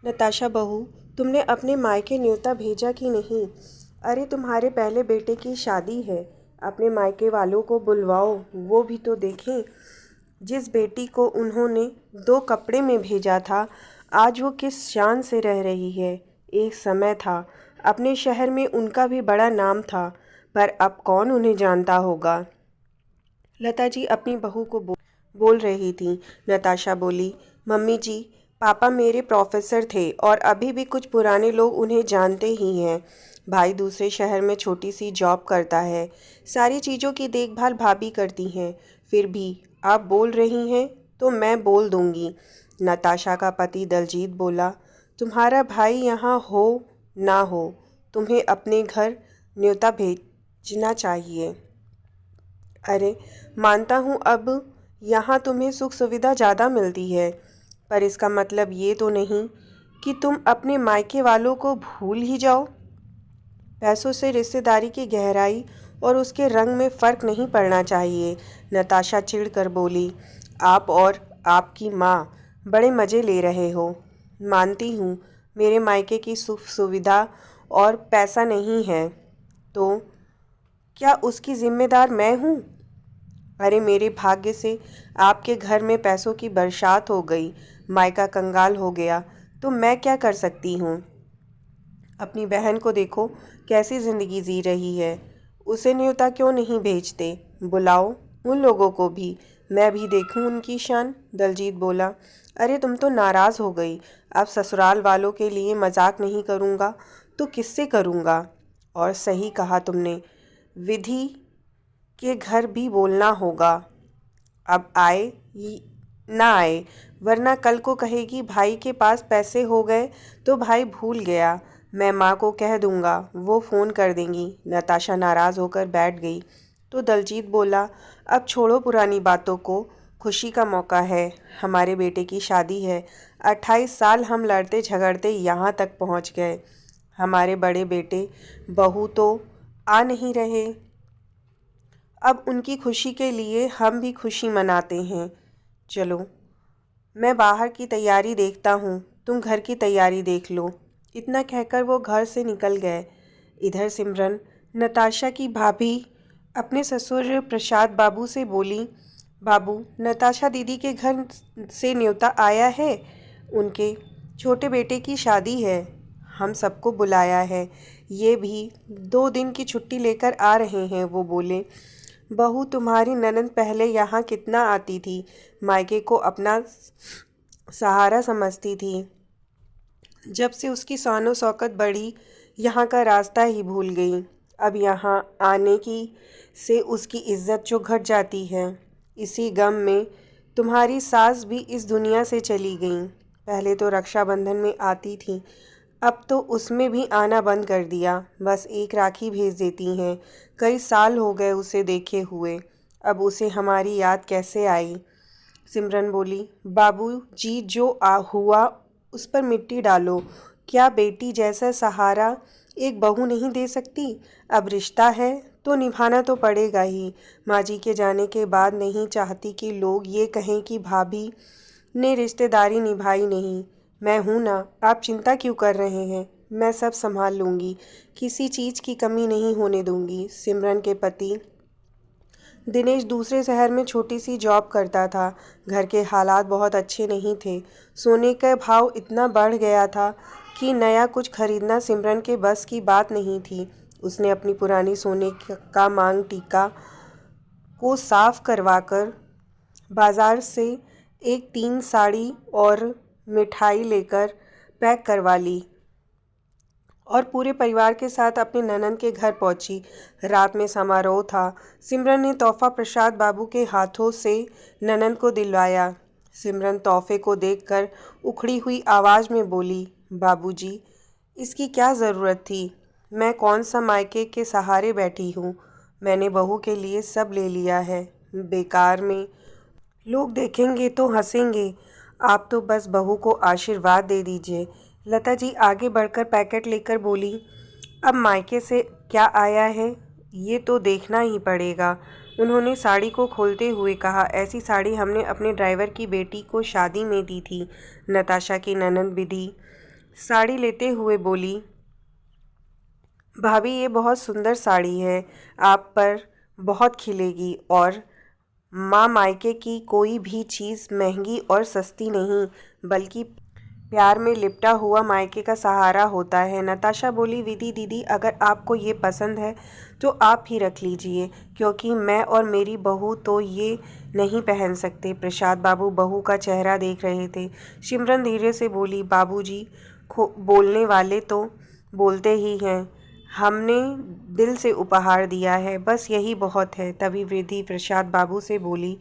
नताशा बहू, तुमने अपने मायके न्योता भेजा कि नहीं? अरे तुम्हारे पहले बेटे की शादी है, अपने मायके वालों को बुलवाओ, वो भी तो देखें। जिस बेटी को उन्होंने 2 कपड़े में भेजा था, आज वो किस शान से रह रही है। एक समय था, अपने शहर में उनका भी बड़ा नाम था, पर अब कौन उन्हें जानता होगा। लता जी अपनी बहू को बोल रही थी। नताशा बोली, मम्मी जी, पापा मेरे प्रोफेसर थे और अभी भी कुछ पुराने लोग उन्हें जानते ही हैं। भाई दूसरे शहर में छोटी सी जॉब करता है। सारी चीज़ों की देखभाल भाभी करती हैं। फिर भी आप बोल रही हैं तो मैं बोल दूंगी। नताशा का पति दलजीत बोला, तुम्हारा भाई यहाँ हो ना हो, तुम्हें अपने घर न्योता भेजना चाहिए। अरे मानता हूँ, अब यहाँ तुम्हें सुख सुविधा ज़्यादा मिलती है, पर इसका मतलब ये तो नहीं कि तुम अपने मायके वालों को भूल ही जाओ। पैसों से रिश्तेदारी की गहराई और उसके रंग में फ़र्क नहीं पड़ना चाहिए। नताशा चिढ़कर बोली, आप और आपकी माँ बड़े मज़े ले रहे हो। मानती हूँ मेरे मायके की सुख सुविधा और पैसा नहीं है, तो क्या उसकी जिम्मेदार मैं हूँ? अरे मेरे भाग्य से आपके घर में पैसों की बरसात हो गई, मायका कंगाल हो गया, तो मैं क्या कर सकती हूँ। अपनी बहन को देखो कैसी ज़िंदगी जी रही है, उसे न्योता क्यों नहीं भेजते? बुलाओ उन लोगों को भी, मैं भी देखूं उनकी शान। दलजीत बोला, अरे तुम तो नाराज़ हो गई। अब ससुराल वालों के लिए मजाक नहीं करूँगा तो किससे करूँगा। और सही कहा तुमने, विधि के घर भी बोलना होगा। अब आए ना आए, वरना कल को कहेगी भाई के पास पैसे हो गए तो भाई भूल गया। मैं माँ को कह दूँगा, वो फ़ोन कर देंगी। नताशा नाराज़ होकर बैठ गई तो दलजीत बोला, अब छोड़ो पुरानी बातों को, खुशी का मौका है, हमारे बेटे की शादी है। 28 साल हम लड़ते झगड़ते यहाँ तक पहुँच गए। हमारे बड़े बेटे बहू तो आ नहीं रहे, अब उनकी खुशी के लिए हम भी खुशी मनाते हैं। चलो मैं बाहर की तैयारी देखता हूँ, तुम घर की तैयारी देख लो। इतना कहकर वो घर से निकल गए। इधर सिमरन, नताशा की भाभी, अपने ससुर प्रसाद बाबू से बोली, बाबू नताशा दीदी के घर से न्योता आया है, उनके छोटे बेटे की शादी है, हम सबको बुलाया है, ये भी 2 दिन की छुट्टी लेकर आ रहे हैं। वो बोले, बहू तुम्हारी ननद पहले यहाँ कितना आती थी, मायके को अपना सहारा समझती थी। जब से उसकी शानो शौकत बढ़ी, यहाँ का रास्ता ही भूल गई। अब यहाँ आने की से उसकी इज्जत जो घट जाती है। इसी गम में तुम्हारी सास भी इस दुनिया से चली गई। पहले तो रक्षाबंधन में आती थी, अब तो उसमें भी आना बंद कर दिया, बस एक राखी भेज देती हैं। कई साल हो गए उसे देखे हुए, अब उसे हमारी याद कैसे आई। सिमरन बोली, बाबू जी जो हुआ उस पर मिट्टी डालो। क्या बेटी जैसा सहारा एक बहू नहीं दे सकती? अब रिश्ता है तो निभाना तो पड़ेगा ही। माँ जी के जाने के बाद नहीं चाहती कि लोग ये कहें कि भाभी ने रिश्तेदारी निभाई नहीं। मैं हूँ ना, आप चिंता क्यों कर रहे हैं? मैं सब संभाल लूँगी, किसी चीज़ की कमी नहीं होने दूँगी। सिमरन के पति दिनेश दूसरे शहर में छोटी सी जॉब करता था। घर के हालात बहुत अच्छे नहीं थे। सोने का भाव इतना बढ़ गया था कि नया कुछ खरीदना सिमरन के बस की बात नहीं थी। उसने अपनी पुरानी सोने का मांग टीका को साफ करवाकर बाज़ार से एक 3 साड़ी और मिठाई लेकर पैक करवा ली और पूरे परिवार के साथ अपने ननद के घर पहुंची। रात में समारोह था। सिमरन ने तोहफा प्रसाद बाबू के हाथों से ननद को दिलवाया। सिमरन तोहफे को देखकर उखड़ी हुई आवाज़ में बोली, बाबूजी, इसकी क्या ज़रूरत थी? मैं कौन सा मायके के सहारे बैठी हूँ? मैंने बहू के लिए सब ले लिया है, बेकार में। लोग देखेंगे तो हंसेंगे। आप तो बस बहू को आशीर्वाद दे दीजिए। लता जी आगे बढ़कर पैकेट लेकर बोली, अब मायके से क्या आया है ये तो देखना ही पड़ेगा। उन्होंने साड़ी को खोलते हुए कहा, ऐसी साड़ी हमने अपने ड्राइवर की बेटी को शादी में दी थी। नताशा की ननद विधि साड़ी लेते हुए बोली, भाभी ये बहुत सुंदर साड़ी है, आप पर बहुत खिलेगी। और माँ मायके की कोई भी चीज़ महंगी और सस्ती नहीं, बल्कि प्यार में लिपटा हुआ मायके का सहारा होता है। नताशा बोली, विधि दीदी, अगर आपको ये पसंद है तो आप ही रख लीजिए, क्योंकि मैं और मेरी बहू तो ये नहीं पहन सकते। प्रसाद बाबू बहू का चेहरा देख रहे थे। सिमरन धीरे से बोली, बाबूजी, बोलने वाले तो बोलते ही हैं, हमने दिल से उपहार दिया है, बस यही बहुत है। तभी वृद्धि प्रसाद बाबू से बोली,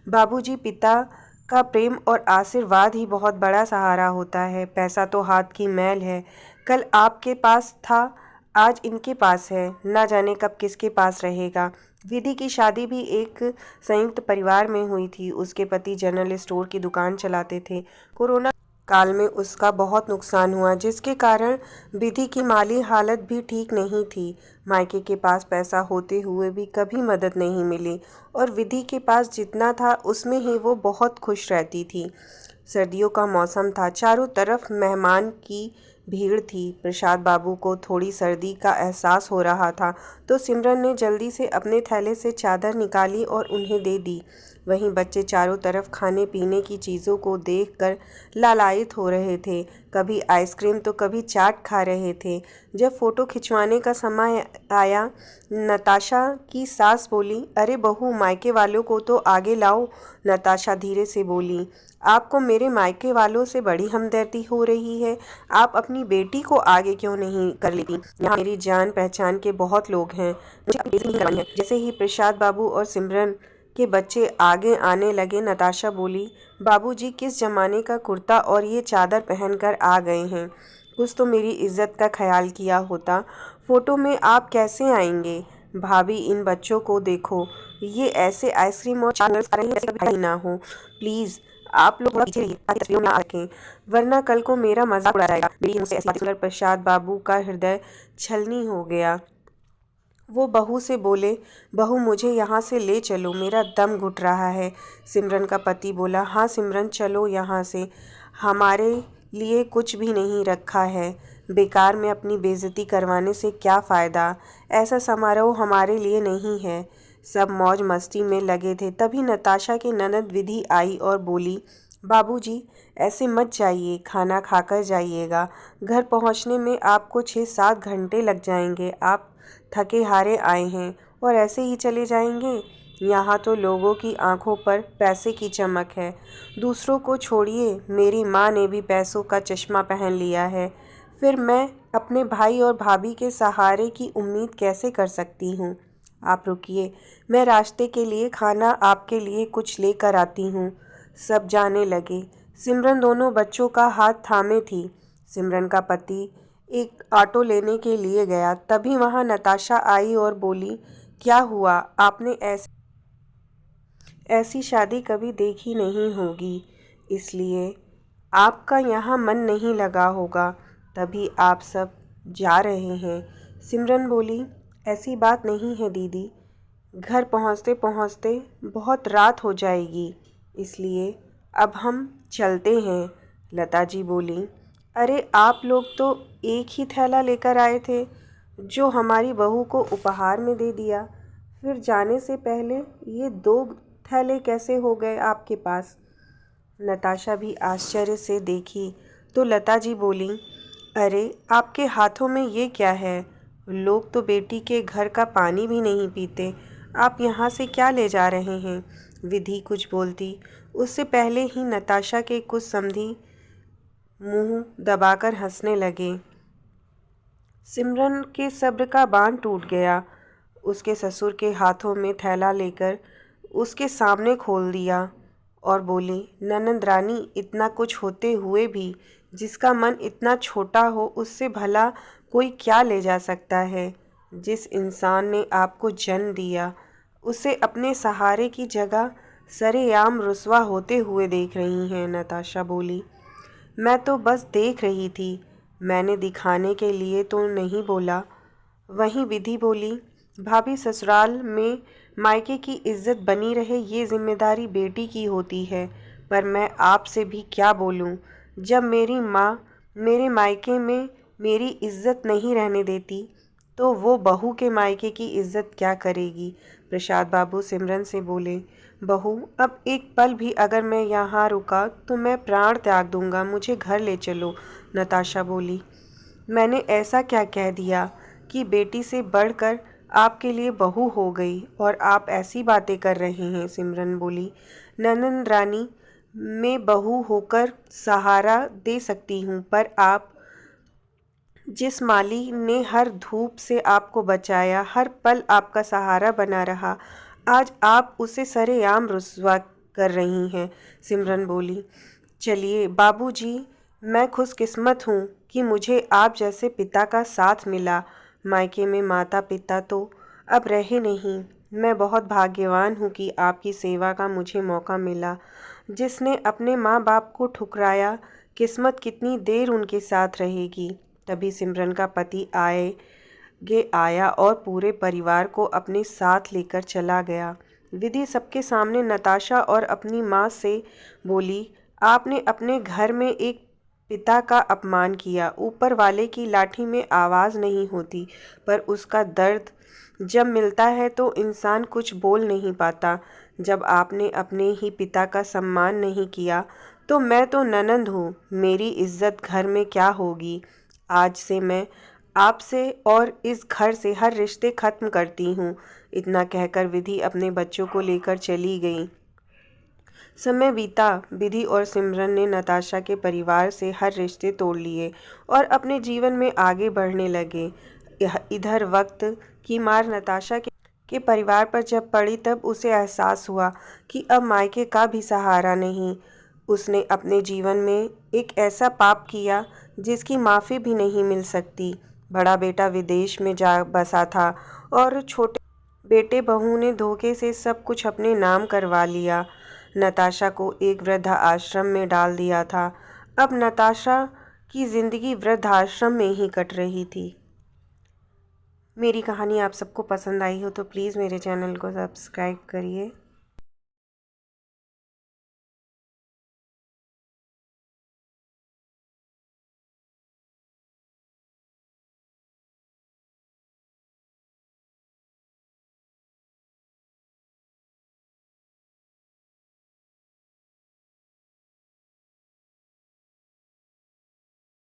बाबूजी, पिता का प्रेम और आशीर्वाद ही बहुत बड़ा सहारा होता है। पैसा तो हाथ की मैल है, कल आपके पास था, आज इनके पास है, ना जाने कब किसके पास रहेगा। विधि की शादी भी एक संयुक्त परिवार में हुई थी। उसके पति जनरल स्टोर की दुकान चलाते थे। कोरोना काल में उसका बहुत नुकसान हुआ, जिसके कारण विधि की माली हालत भी ठीक नहीं थी। मायके के पास पैसा होते हुए भी कभी मदद नहीं मिली, और विधि के पास जितना था उसमें ही वो बहुत खुश रहती थी। सर्दियों का मौसम था, चारों तरफ मेहमान की भीड़ थी। प्रसाद बाबू को थोड़ी सर्दी का एहसास हो रहा था, तो सिमरन ने जल्दी से अपने थैले से चादर निकाली और उन्हें दे दी। वहीं बच्चे चारों तरफ खाने पीने की चीज़ों को देखकर लालायित हो रहे थे, कभी आइसक्रीम तो कभी चाट खा रहे थे। जब फ़ोटो खिंचवाने का समय आया, नताशा की सास बोली, अरे बहू, मायके वालों को तो आगे लाओ। नताशा धीरे से बोली, आपको मेरे मायके वालों से बड़ी हमदर्दी हो रही है, आप अपनी बेटी को आगे क्यों नहीं कर लेती? यहाँ मेरी जान पहचान के बहुत लोग हैं, मुझे अपनी बेइज्जती नहीं करवानी है। जैसे ही प्रसाद बाबू और सिमरन के बच्चे आगे आने लगे, नताशा बोली, बाबूजी, किस जमाने का कुर्ता और ये चादर पहनकर आ गए हैं? कुछ तो मेरी इज्जत का ख्याल किया होता। फ़ोटो में आप कैसे आएंगे? भाभी, इन बच्चों को देखो, ये ऐसे आइसक्रीम और चाट खा रहे हैं जैसे कभी खाई ना हो। प्लीज़ आप लोग थोड़ा पीछे रहिए ताकि तस्वीरों में आ सकें, वरना कल को मेरा मजाक उड़ाया जाएगा। मेरी मुझसे ऐसी बातें सुनकर प्रसाद बाबू का हृदय छलनी हो गया। वो बहू से बोले, बहू, मुझे यहाँ से ले चलो, मेरा दम घुट रहा है। सिमरन का पति बोला, हाँ सिमरन, चलो यहाँ से, हमारे लिए कुछ भी नहीं रखा है, बेकार में अपनी बेइज्जती करवाने से क्या फ़ायदा, ऐसा समारोह हमारे लिए नहीं है। सब मौज मस्ती में लगे थे। तभी नताशा की ननद विधि आई और बोली, बाबूजी, ऐसे मत जाइए, खाना खाकर जाइएगा, घर पहुंचने में आपको 6-7 घंटे लग जाएंगे, आप थके हारे आए हैं और ऐसे ही चले जाएंगे? यहाँ तो लोगों की आंखों पर पैसे की चमक है। दूसरों को छोड़िए, मेरी माँ ने भी पैसों का चश्मा पहन लिया है, फिर मैं अपने भाई और भाभी के सहारे की उम्मीद कैसे कर सकती हूँ? आप रुकिए, मैं रास्ते के लिए खाना आपके लिए कुछ लेकर आती हूँ। सब जाने लगे। सिमरन दोनों बच्चों का हाथ थामे थी। सिमरन का पति एक ऑटो लेने के लिए गया, तभी वहाँ नताशा आई और बोली, क्या हुआ? आपने ऐसी शादी कभी देखी नहीं होगी, इसलिए आपका यहाँ मन नहीं लगा होगा, तभी आप सब जा रहे हैं। सिमरन बोली, ऐसी बात नहीं है दीदी, घर पहुँचते पहुँचते बहुत रात हो जाएगी, इसलिए अब हम चलते हैं। लता जी बोली, अरे आप लोग तो एक ही थैला लेकर आए थे, जो हमारी बहू को उपहार में दे दिया, फिर जाने से पहले ये 2 थैले कैसे हो गए आपके पास? नताशा भी आश्चर्य से देखी तो लता जी बोली, अरे आपके हाथों में ये क्या है? लोग तो बेटी के घर का पानी भी नहीं पीते, आप यहाँ से क्या ले जा रहे हैं? विधि कुछ बोलती उससे पहले ही नताशा के कुछ समधी मुंह दबाकर हंसने लगे। सिमरन के सब्र का बांध टूट गया। उसके ससुर के हाथों में थैला लेकर उसके सामने खोल दिया और बोली, ननद रानी, इतना कुछ होते हुए भी जिसका मन इतना छोटा हो, उससे भला कोई क्या ले जा सकता है? जिस इंसान ने आपको जन्म दिया, उसे अपने सहारे की जगह सरेआम रुसवा होते हुए देख रही हैं। नताशा बोली, मैं तो बस देख रही थी, मैंने दिखाने के लिए तो नहीं बोला। वहीं विधि बोली, भाभी, ससुराल में मायके की इज्जत बनी रहे ये जिम्मेदारी बेटी की होती है, पर मैं आपसे भी क्या बोलूं, जब मेरी माँ मेरे मायके में मेरी इज्जत नहीं रहने देती तो वो बहू के मायके की इज्जत क्या करेगी। प्रसाद बाबू सिमरन से बोले, बहू अब एक पल भी अगर मैं यहाँ रुका तो मैं प्राण त्याग दूंगा, मुझे घर ले चलो। नताशा बोली, मैंने ऐसा क्या कह दिया कि बेटी से बढ़कर आपके लिए बहू हो गई और आप ऐसी बातें कर रहे हैं। सिमरन बोली, ननंद रानी मैं बहू होकर सहारा दे सकती हूँ, पर आप जिस माली ने हर धूप से आपको बचाया, हर पल आपका सहारा बना रहा, आज आप उसे सरेआम रुस्वा कर रही हैं। सिमरन बोली, चलिए बाबूजी, मैं खुशकिस्मत हूँ कि मुझे आप जैसे पिता का साथ मिला। मायके में माता पिता तो अब रहे नहीं। मैं बहुत भाग्यवान हूँ कि आपकी सेवा का मुझे मौका मिला। जिसने अपने माँ बाप को ठुकराया, किस्मत कितनी देर उनके साथ रहेगी। तभी सिमरन का पति आया और पूरे परिवार को अपने साथ लेकर चला गया। विधि सबके सामने नताशा और अपनी माँ से बोली, आपने अपने घर में एक पिता का अपमान किया। ऊपर वाले की लाठी में आवाज़ नहीं होती, पर उसका दर्द जब मिलता है तो इंसान कुछ बोल नहीं पाता। जब आपने अपने ही पिता का सम्मान नहीं किया तो मैं तो ननंद हूँ, मेरी इज्जत घर में क्या होगी। आज से मैं आपसे और इस घर से हर रिश्ते ख़त्म करती हूँ। इतना कहकर विधि अपने बच्चों को लेकर चली गई। समय बीता, विधि और सिमरन ने नताशा के परिवार से हर रिश्ते तोड़ लिए और अपने जीवन में आगे बढ़ने लगे। इधर वक्त की मार नताशा के परिवार पर जब पड़ी तब उसे एहसास हुआ कि अब मायके का भी सहारा नहीं। उसने अपने जीवन में एक ऐसा पाप किया जिसकी माफ़ी भी नहीं मिल सकती। बड़ा बेटा विदेश में जा बसा था और छोटे बेटे बहू ने धोखे से सब कुछ अपने नाम करवा लिया। नताशा को एक वृद्धा आश्रम में डाल दिया था। अब नताशा की ज़िंदगी वृद्धाश्रम में ही कट रही थी। मेरी कहानी आप सबको पसंद आई हो तो प्लीज़ मेरे चैनल को सब्सक्राइब करिए।